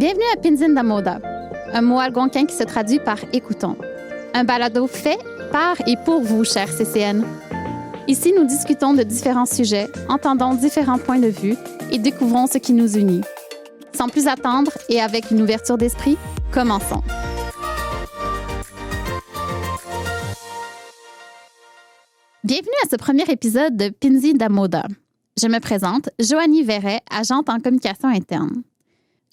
Bienvenue à Pinzin da Moda, un mot algonquin qui se traduit par « écoutons ». Un balado fait par et pour vous, chers CCN. Ici, nous discutons de différents sujets, entendons différents points de vue et découvrons ce qui nous unit. Sans plus attendre et avec une ouverture d'esprit, commençons. Bienvenue à ce premier épisode de Pinzin da Moda. Je me présente, Joanie Verret, agente en communication interne.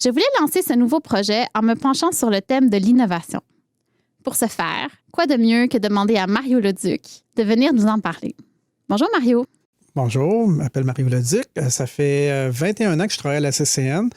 Je voulais lancer ce nouveau projet en me penchant sur le thème de l'innovation. Pour ce faire, quoi de mieux que demander à Mario Leduc de venir nous en parler. Bonjour Mario. Bonjour, je m'appelle Mario Leduc. Ça fait 21 ans que je travaille à la CCN.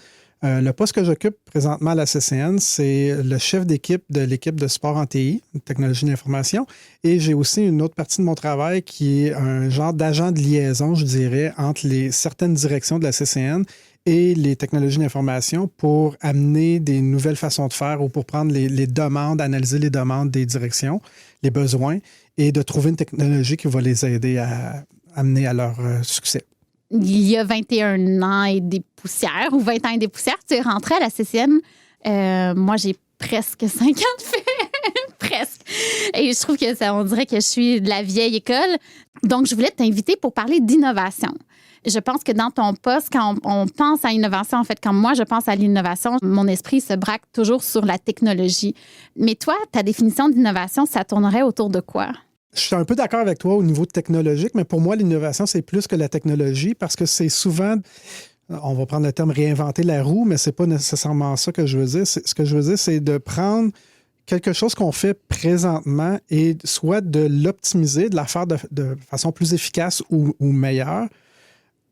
Le poste que j'occupe présentement à la CCN, c'est le chef d'équipe de l'équipe de support en TI, technologie d'information. Et j'ai aussi une autre partie de mon travail qui est un genre d'agent de liaison, je dirais, entre certaines directions de la CCN et les technologies d'information pour amener des nouvelles façons de faire ou pour prendre les demandes, analyser les demandes des directions, les besoins et de trouver une technologie qui va les aider à amener à leur succès. Il y a 21 ans et des poussières, ou 20 ans et des poussières, tu es rentré à la CCN. Moi, j'ai presque 50 fait. Presque. Et je trouve que on dirait que je suis de la vieille école. Donc, je voulais t'inviter pour parler d'innovation. Je pense que dans ton poste, quand on pense à innovation, en fait, quand moi, je pense à l'innovation, mon esprit se braque toujours sur la technologie. Mais toi, ta définition d'innovation, ça tournerait autour de quoi? Je suis un peu d'accord avec toi au niveau technologique, mais pour moi, l'innovation, c'est plus que la technologie parce que c'est souvent, on va prendre le terme réinventer la roue, mais c'est pas nécessairement ça que je veux dire. Ce que je veux dire, c'est de prendre quelque chose qu'on fait présentement et soit de l'optimiser, de la faire de façon plus efficace ou meilleure,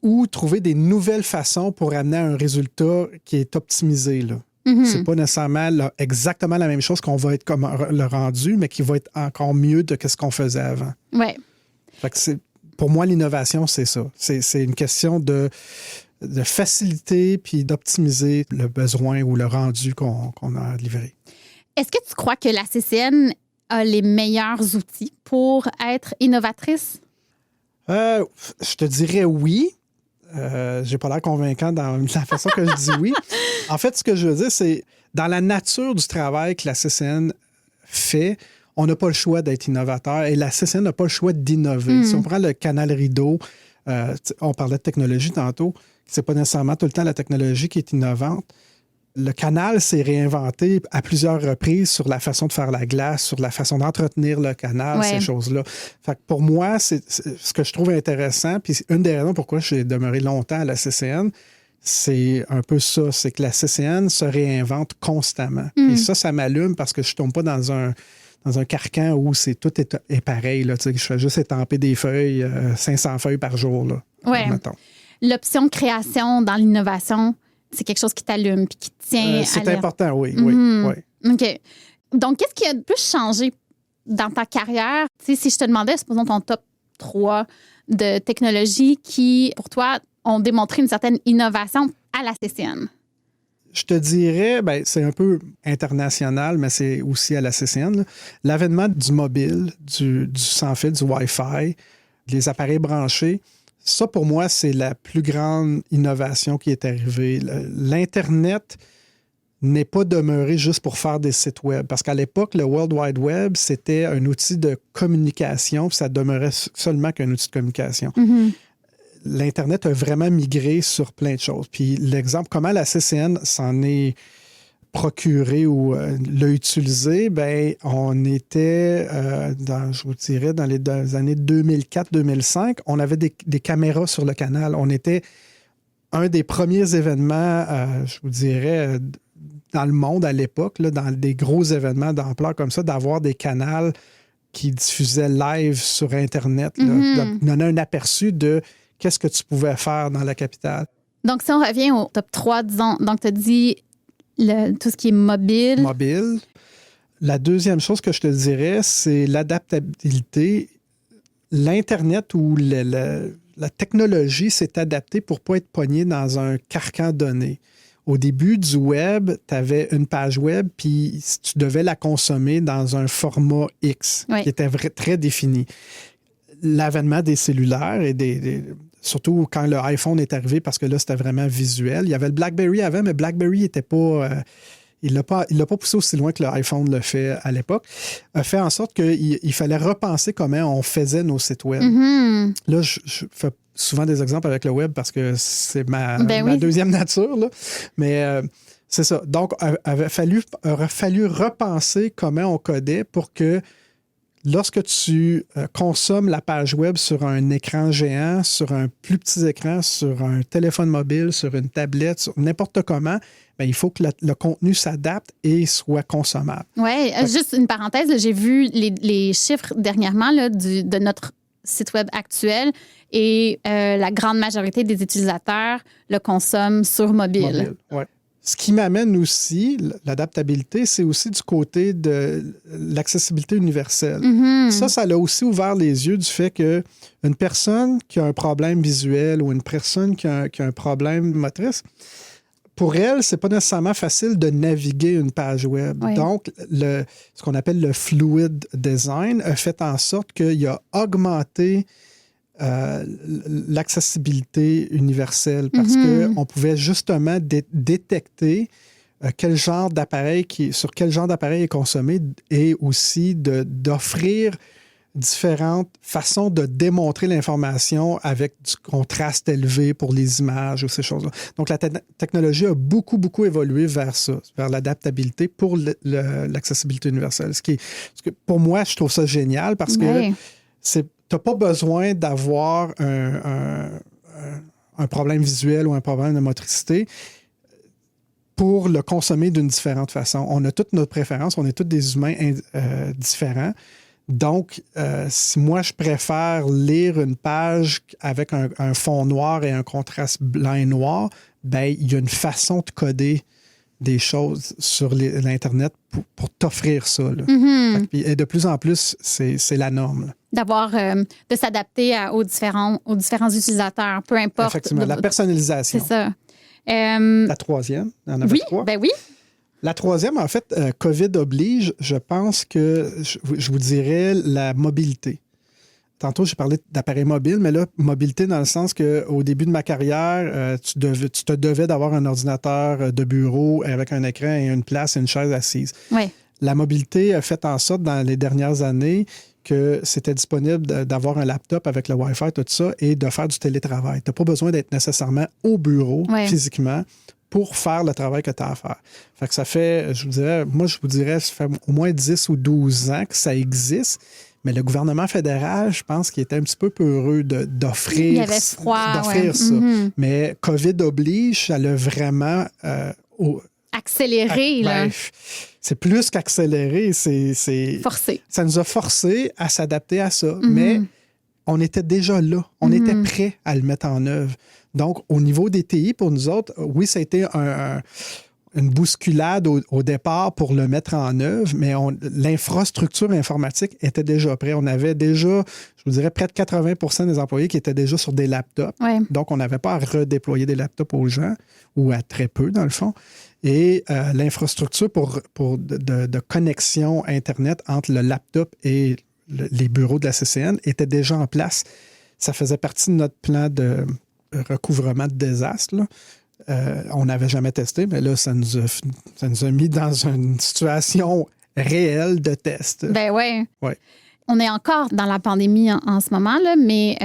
ou trouver des nouvelles façons pour amener à un résultat qui est optimisé, là. Mm-hmm. C'est pas nécessairement exactement la même chose qu'on va être comme le rendu, mais qui va être encore mieux de ce qu'on faisait avant. Ouais. Fait que pour moi, l'innovation, c'est ça. C'est une question de faciliter puis d'optimiser le besoin ou le rendu qu'on a livré. Est-ce que tu crois que la CCN a les meilleurs outils pour être innovatrice? Je te dirais oui. J'ai pas l'air convaincant dans la façon que je dis oui. En fait, ce que je veux dire, c'est dans la nature du travail que la CCN fait, on n'a pas le choix d'être innovateur et la CCN n'a pas le choix d'innover. Si on prend le canal rideau, on parlait de technologie tantôt, c'est pas nécessairement tout le temps la technologie qui est innovante. Le canal s'est réinventé à plusieurs reprises sur la façon de faire la glace, sur la façon d'entretenir le canal, ces choses-là. Fait que pour moi, c'est ce que je trouve intéressant, puis une des raisons pourquoi j'ai demeuré longtemps à la CCN, c'est un peu ça, c'est que la CCN se réinvente constamment. Et ça m'allume parce que je ne tombe pas dans un carcan où tout est pareil. Là, je fais juste étamper des feuilles, 500 feuilles par jour. Là, mettons. L'option création dans l'innovation, c'est quelque chose qui t'allume puis qui te tient c'est à important, oui. OK. Donc, qu'est-ce qui a le plus changé dans ta carrière? Tu sais, si je te demandais, supposons ton top 3 de technologies qui, pour toi, ont démontré une certaine innovation à la CCN. Je te dirais, c'est un peu international, mais c'est aussi à la CCN. Là. L'avènement du mobile, du sans-fil, du Wi-Fi, les appareils branchés, ça, pour moi, c'est la plus grande innovation qui est arrivée. L'Internet n'est pas demeuré juste pour faire des sites web. Parce qu'à l'époque, le World Wide Web, c'était un outil de communication, puis ça demeurait seulement qu'un outil de communication. Mm-hmm. L'Internet a vraiment migré sur plein de choses. Puis l'exemple, comment la CCN s'en est procuré ou l'a utilisé, on était, je vous dirais, dans les années 2004-2005, on avait des caméras sur le canal. On était un des premiers événements, je vous dirais, dans le monde à l'époque, là, dans des gros événements d'ampleur comme ça, d'avoir des canals qui diffusaient live sur Internet, de donner un aperçu de qu'est-ce que tu pouvais faire dans la capitale. Donc, si on revient au top 3, disons, donc tu as dit tout ce qui est mobile. Mobile. La deuxième chose que je te dirais, c'est l'adaptabilité. L'Internet ou la technologie s'est adaptée pour ne pas être pogné dans un carcan donné. Au début du web, tu avais une page web, puis tu devais la consommer dans un format X qui était très défini. L'avènement des cellulaires et surtout quand le iPhone est arrivé, parce que là, c'était vraiment visuel. Il y avait le BlackBerry avant, mais BlackBerry n'était pas... il l'a pas poussé aussi loin que le iPhone le fait à l'époque. A fait en sorte qu'il fallait repenser comment on faisait nos sites web. Mm-hmm. Là, je fais souvent des exemples avec le web parce que c'est ma oui. deuxième nature. Là. Mais c'est ça. Donc, il aurait fallu repenser comment on codait pour que lorsque tu consommes la page web sur un écran géant, sur un plus petit écran, sur un téléphone mobile, sur une tablette, sur n'importe comment, bien, il faut que le contenu s'adapte et soit consommable. Oui, juste une parenthèse, là, j'ai vu les chiffres dernièrement là, de notre site web actuel et la grande majorité des utilisateurs le consomment sur mobile. Ouais. Ce qui m'amène aussi, l'adaptabilité, c'est aussi du côté de l'accessibilité universelle. Mm-hmm. Ça l'a aussi ouvert les yeux du fait qu'une personne qui a un problème visuel ou une personne qui a un problème motrice, pour elle, c'est pas nécessairement facile de naviguer une page web. Oui. Donc, ce qu'on appelle le fluid design a fait en sorte qu'il a augmenté l'accessibilité universelle parce qu'on pouvait justement détecter sur quel genre d'appareil est consommé et aussi d'offrir différentes façons de démontrer l'information avec du contraste élevé pour les images ou ces choses-là. Donc, la technologie a beaucoup, beaucoup évolué vers ça, vers l'adaptabilité pour l'accessibilité universelle. Pour moi, je trouve ça génial parce que tu n'as pas besoin d'avoir un problème visuel ou un problème de motricité pour le consommer d'une différente façon. On a toutes nos préférences, on est tous des humains différents. Donc, si moi, je préfère lire une page avec un fond noir et un contraste blanc et noir, bien, il y a une façon de coder des choses sur l'Internet pour t'offrir ça. Là. Mm-hmm. Et de plus en plus, c'est la norme. Là. De s'adapter aux différents utilisateurs, peu importe. Effectivement, la personnalisation. C'est ça. La troisième, il y en avait trois. Ben oui. La troisième, en fait, COVID oblige, je pense que, je vous dirais, la mobilité. Tantôt, j'ai parlé d'appareils mobiles, mais là, mobilité dans le sens qu'au début de ma carrière, tu te devais d'avoir un ordinateur de bureau avec un écran et une place et une chaise assise. Oui. La mobilité a fait en sorte, dans les dernières années, que c'était disponible d'avoir un laptop avec le Wi-Fi, tout ça, et de faire du télétravail. Tu n'as pas besoin d'être nécessairement au bureau physiquement pour faire le travail que tu as à faire. Fait que ça fait, je vous dirais, ça fait au moins 10 ou 12 ans que ça existe. Mais le gouvernement fédéral, je pense qu'il était un petit peu peureux d'offrir, il y avait froid, d'offrir ça. Mm-hmm. Mais COVID oblige, ça l'a vraiment... accéléré, là. C'est plus qu'accéléré, c'est... Forcé. Ça nous a forcé à s'adapter à ça. Mais on était déjà là. On était prêt à le mettre en œuvre. Donc, au niveau des TI, pour nous autres, oui, ça a été une bousculade au départ pour le mettre en œuvre, mais l'infrastructure informatique était déjà prête. On avait déjà, je vous dirais, près de 80% des employés qui étaient déjà sur des laptops. Ouais. Donc, on n'avait pas à redéployer des laptops aux gens, ou à très peu, dans le fond. Et l'infrastructure de connexion Internet entre le laptop et les bureaux de la CCN était déjà en place. Ça faisait partie de notre plan de recouvrement de désastre, là. On n'avait jamais testé, mais là, ça nous a mis dans une situation réelle de test. Ben oui. Ouais. On est encore dans la pandémie en ce moment, là, mais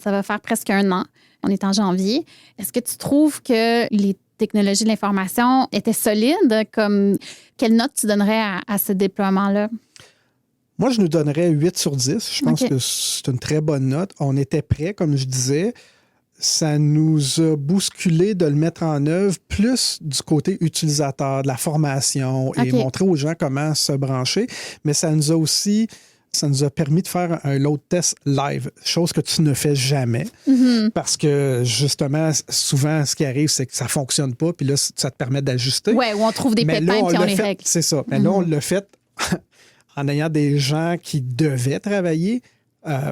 ça va faire presque 1 an. On est en janvier. Est-ce que tu trouves que les technologies de l'information étaient solides? Quelle note tu donnerais à ce déploiement-là? Moi, je nous donnerais 8 sur 10. Je pense que c'est une très bonne note. On était prêts, comme je disais. Ça nous a bousculé de le mettre en œuvre plus du côté utilisateur, de la formation et montrer aux gens comment se brancher. Mais ça nous a permis de faire un load test live, chose que tu ne fais jamais. Mm-hmm. Parce que, justement, souvent, ce qui arrive, c'est que ça ne fonctionne pas, puis là, ça te permet d'ajuster. Oui, où on trouve des pépins, puis on les règle. C'est ça. Mais là, on l'a fait en ayant des gens qui devaient travailler,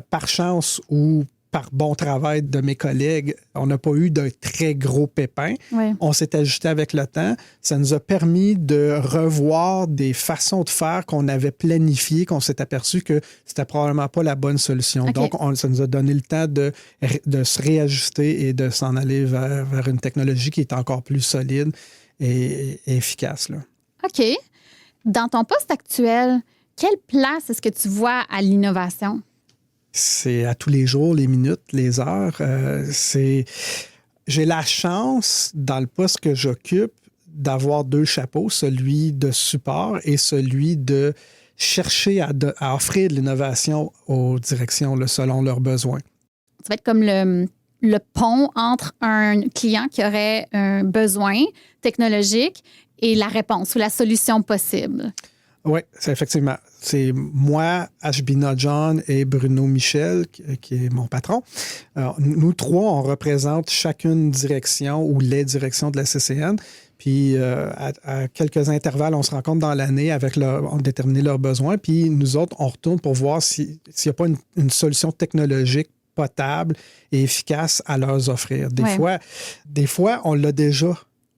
par chance ou par bon travail de mes collègues, on n'a pas eu de très gros pépins. Oui. On s'est ajusté avec le temps. Ça nous a permis de revoir des façons de faire qu'on avait planifiées, qu'on s'est aperçu que c'était probablement pas la bonne solution. OK. Donc, ça nous a donné le temps de se réajuster et de s'en aller vers une technologie qui est encore plus solide et efficace, là. OK. Dans ton poste actuel, quelle place est-ce que tu vois à l'innovation? C'est à tous les jours, les minutes, les heures. J'ai la chance, dans le poste que j'occupe, d'avoir 2 chapeaux, celui de support et celui de chercher à offrir de l'innovation aux directions là, selon leurs besoins. Ça va être comme le pont entre un client qui aurait un besoin technologique et la réponse ou la solution possible. Oui, c'est effectivement. C'est moi, Ashbina John et Bruno Michel, qui est mon patron. Alors, nous 3, on représente chacune direction ou les directions de la CCN. Puis, à quelques intervalles, on se rencontre dans l'année on détermine leurs besoins. Puis, nous autres, on retourne pour voir s'il n'y a pas une solution technologique potable et efficace à leur offrir. Des fois, on l'a déjà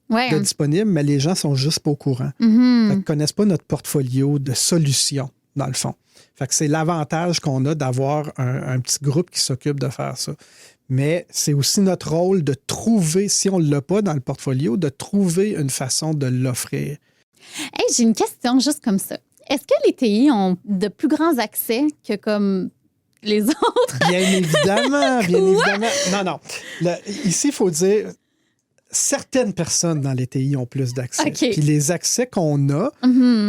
de disponible, mais les gens sont juste pas au courant. Fait qu'ils connaissent pas notre portfolio de solutions, dans le fond. Fait que c'est l'avantage qu'on a d'avoir un petit groupe qui s'occupe de faire ça. Mais c'est aussi notre rôle de trouver, si on ne l'a pas dans le portfolio, de trouver une façon de l'offrir. Hey, j'ai une question juste comme ça. Est-ce que les TI ont de plus grands accès que comme les autres? Bien évidemment, bien évidemment. Non. Ici, il faut dire, certaines personnes dans les TI ont plus d'accès. Okay. Puis les accès qu'on a,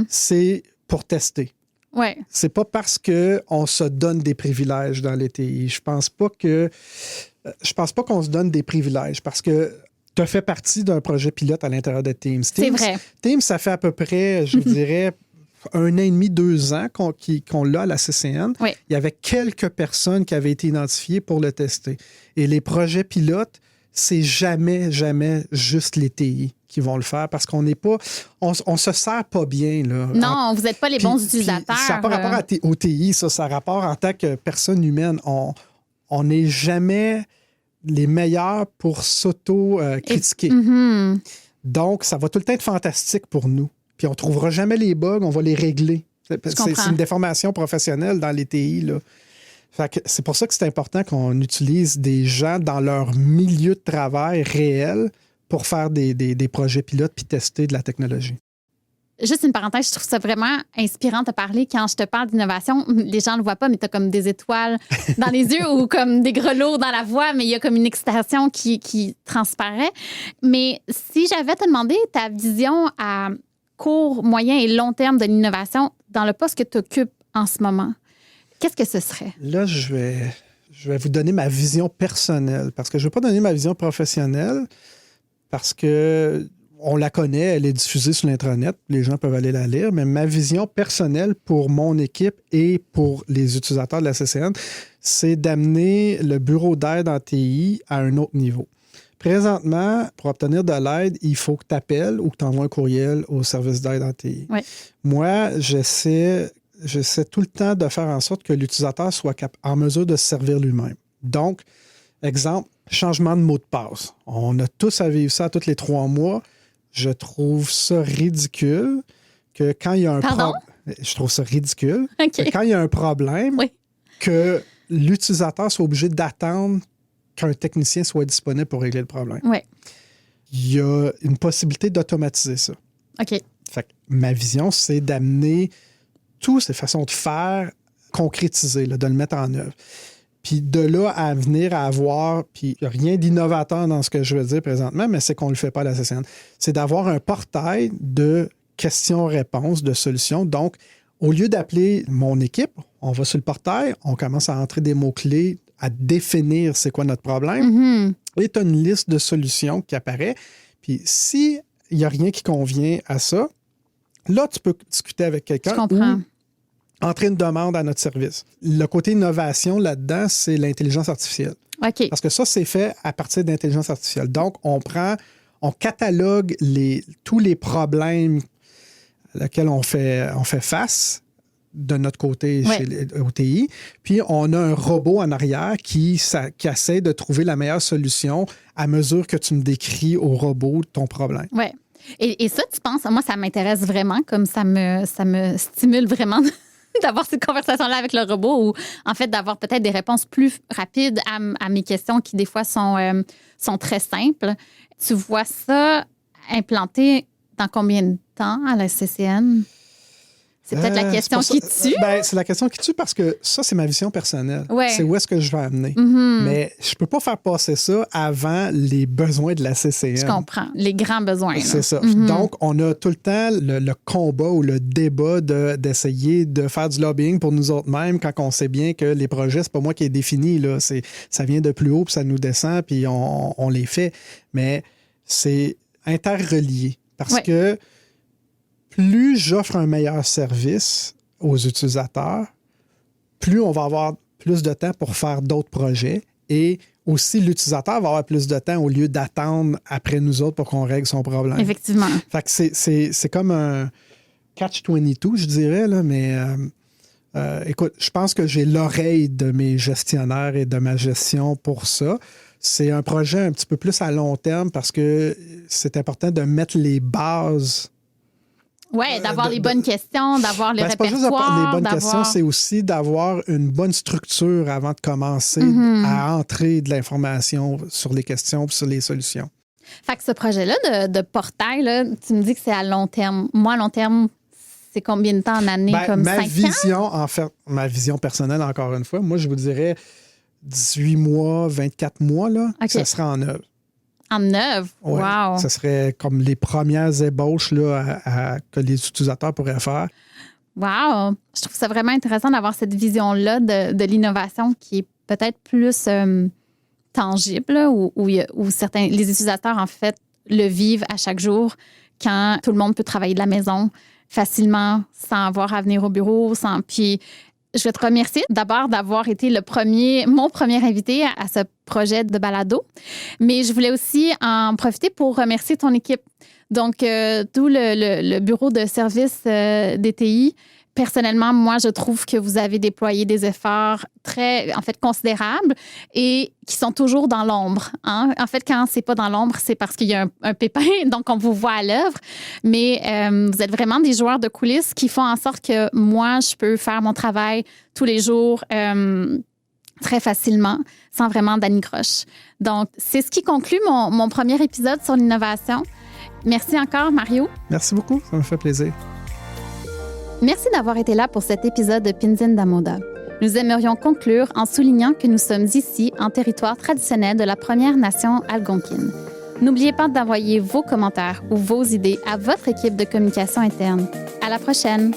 c'est pour tester. Ouais. C'est pas parce qu'on se donne des privilèges dans les TI. Je pense pas qu'on se donne des privilèges parce que tu as fait partie d'un projet pilote à l'intérieur de Teams. C'est vrai. Teams, ça fait à peu près, je dirais, 1 an et demi, 2 ans qu'on l'a à la CCN. Oui. Il y avait quelques personnes qui avaient été identifiées pour le tester. Et les projets pilotes, c'est jamais juste les TI qui vont le faire parce qu'on n'est pas... On se sert pas bien, là. Non, vous n'êtes pas les bons utilisateurs. Ça n'a pas rapport au TI, ça a rapport en tant que personne humaine. On n'est jamais les meilleurs pour s'auto-critiquer. Donc, ça va tout le temps être fantastique pour nous. Puis on ne trouvera jamais les bugs, on va les régler. C'est une déformation professionnelle dans les TI, là. Fait que c'est pour ça que c'est important qu'on utilise des gens dans leur milieu de travail réel pour faire des projets pilotes puis tester de la technologie. Juste une parenthèse, je trouve ça vraiment inspirant de parler. Quand je te parle d'innovation, les gens ne le voient pas, mais tu as comme des étoiles dans les yeux ou comme des grelots dans la voix, mais il y a comme une excitation qui transparaît. Mais si j'avais te demandé ta vision à court, moyen et long terme de l'innovation dans le poste que tu occupes en ce moment, qu'est-ce que ce serait? Là, je vais vous donner ma vision personnelle parce que je ne vais pas donner ma vision professionnelle parce que on la connaît, elle est diffusée sur l'Intranet, les gens peuvent aller la lire, mais ma vision personnelle pour mon équipe et pour les utilisateurs de la CCN, c'est d'amener le bureau d'aide en TI à un autre niveau. Présentement, pour obtenir de l'aide, il faut que tu appelles ou que tu envoies un courriel au service d'aide en TI. Oui. Moi, j'essaie tout le temps de faire en sorte que l'utilisateur soit en mesure de se servir lui-même. Donc, exemple, changement de mot de passe. On a tous à vivre ça tous les 3 mois. Je trouve ça ridicule que quand il y a un problème... Je trouve ça ridicule que quand il y a un problème, que l'utilisateur soit obligé d'attendre qu'un technicien soit disponible pour régler le problème. Oui. Il y a une possibilité d'automatiser ça. OK. Fait que ma vision, c'est d'amener toutes ces façons de faire concrétisées, là, de le mettre en œuvre. Puis de là à venir à avoir, puis il n'y a rien d'innovateur dans ce que je veux dire présentement, mais c'est qu'on ne le fait pas à la CCN. C'est d'avoir un portail de questions-réponses, de solutions. Donc, au lieu d'appeler mon équipe, on va sur le portail, on commence à entrer des mots-clés, à définir c'est quoi notre problème. Et tu as une liste de solutions qui apparaît. Puis s'il n'y a rien qui convient à ça, là, tu peux discuter avec quelqu'un. Je comprends. Ou entrer une demande à notre service. Le côté innovation là-dedans, c'est l'intelligence artificielle. OK. Parce que ça, c'est fait à partir d'intelligence artificielle. Donc, on catalogue tous les problèmes auxquels on fait face, de notre côté Ouais. chez au TI. Puis, on a un robot en arrière qui essaie de trouver la meilleure solution à mesure que tu me décris au robot ton problème. Oui. Et ça, tu penses, moi, ça m'intéresse vraiment, comme ça me stimule vraiment d'avoir cette conversation-là avec le robot ou, en fait, d'avoir peut-être des réponses plus rapides à mes questions qui, des fois, sont très simples. Tu vois ça implanté dans combien de temps à la CCN? C'est peut-être la question qui tue. C'est la question qui tue parce que ça, c'est ma vision personnelle. Ouais. C'est où est-ce que je vais amener. Mais je peux pas faire passer ça avant les besoins de la CCN. Je comprends. Les grands besoins. C'est ça. Donc, on a tout le temps le combat ou le débat d'essayer de faire du lobbying pour nous autres mêmes quand on sait bien que les projets, c'est pas moi qui ai défini. Là. Ça vient de plus haut, puis ça nous descend, puis on les fait. Mais c'est interrelié parce que plus j'offre un meilleur service aux utilisateurs, plus on va avoir plus de temps pour faire d'autres projets et aussi l'utilisateur va avoir plus de temps au lieu d'attendre après nous autres pour qu'on règle son problème. Effectivement. Fait que c'est comme un catch-22, je dirais, là, mais écoute, je pense que j'ai l'oreille de mes gestionnaires et de ma gestion pour ça. C'est un projet un petit peu plus à long terme parce que c'est important de mettre les bases. Oui, d'avoir les bonnes questions, d'avoir le répertoire. C'est pas juste d'avoir les bonnes questions, c'est aussi d'avoir une bonne structure avant de commencer à entrer de l'information sur les questions et sur les solutions. Fait que ce projet-là de portail, là, tu me dis que c'est à long terme. Moi, à long terme, c'est combien de temps en année? Comme 5 ans? En fait, ma vision personnelle, encore une fois, moi, je vous dirais 18 mois, 24 mois, là, ça serait en œuvre. En œuvre? Ouais, wow! Ça serait comme les premières ébauches là, que les utilisateurs pourraient faire. Wow! Je trouve ça vraiment intéressant d'avoir cette vision-là de l'innovation qui est peut-être plus tangible, là, où les utilisateurs, en fait, le vivent à chaque jour quand tout le monde peut travailler de la maison facilement, sans avoir à venir au bureau. Puis je vais te remercier d'abord d'avoir été mon premier invité à ce projet de balado. Mais je voulais aussi en profiter pour remercier ton équipe. Donc, tout le bureau de service des TI. Personnellement, moi, je trouve que vous avez déployé des efforts très, en fait, considérables et qui sont toujours dans l'ombre. Hein? En fait, quand c'est pas dans l'ombre, c'est parce qu'il y a un pépin, donc on vous voit à l'œuvre. Mais vous êtes vraiment des joueurs de coulisses qui font en sorte que moi, je peux faire mon travail tous les jours très facilement, sans vraiment d'anicroche. Donc, c'est ce qui conclut mon premier épisode sur l'innovation. Merci encore, Mario. Merci beaucoup, ça me fait plaisir. Merci d'avoir été là pour cet épisode de Pinzin Damoda. Nous aimerions conclure en soulignant que nous sommes ici en territoire traditionnel de la Première Nation algonquine. N'oubliez pas d'envoyer vos commentaires ou vos idées à votre équipe de communication interne. À la prochaine!